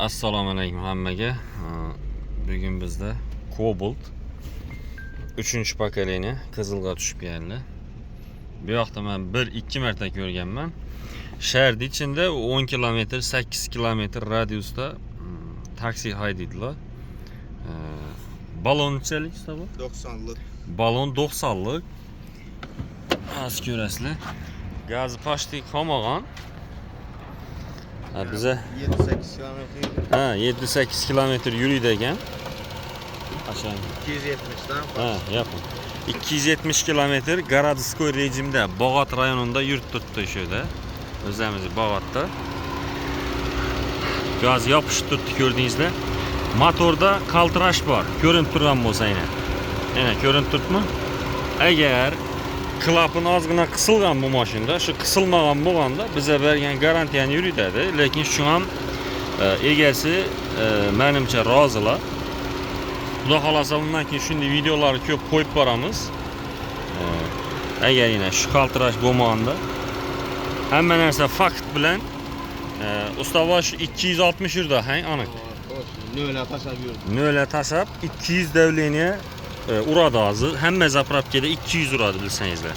Assalomu alaykum hammaga. Bugun bizda Cobalt 3-pokoleniya qizilga tushib keldi. Bu yoqda men 1-2 marta ko'rganman. Shaharning ichida 10 kilometr, 8 kilometr radiusda taksi haydaydilar. Balonchalik usta bu? 90'lık. Balon 90'lık. Az ko'rasizlar. Gaz pochta qolmagan. Bize 7-8 kilometre. 7-8 kilometr yürüydü ekan. Aşağı. 270'dan fazla. Yapın. 270 kilometr Garadskoy rejimde Boğat rayonunda yurt tuttu şöyle. Özümüz Boğat'ta. Gaz yapışıp tuttu gördüğünüzde. Motorda kaltıraş var. Görüntü duran bolsa yine. Yine görüntü tutma. Eğer klapın azgına kısılgan bu maşında, şu kısılmagan bolganda bize bergen garantiyani yürütedi. Lekin şu an egesi menimçe razılar. Xudo xolasa bundan keyin shunday videolarni ko'p qo'yib boramiz. Agar yana shu qaltirash bo'lmaganda hamma narsa fakt bilan ustavosh 260 yurdi, hang aniq. Nöle tasab yurdi. Nöle tasab 200 davleniya uradi hozir. Hamma zapravkada 200 uradi bilsangizlar.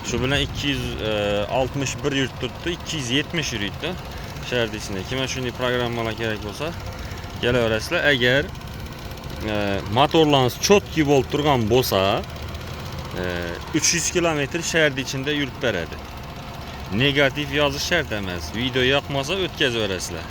Shu bilan 261 yurt turibdi, 270 yuribdi. Shaharda ichida. Kimga shunday programmalar kerak bo'lsa, kelaverasizlar. Agar motorlarınız çotki bo'lib turgan bo'lsa 300 kilometr shaharda ichida yurib beradi. Negativ yozish shart emas. Video yoqmasa o'tkazaverasizlar.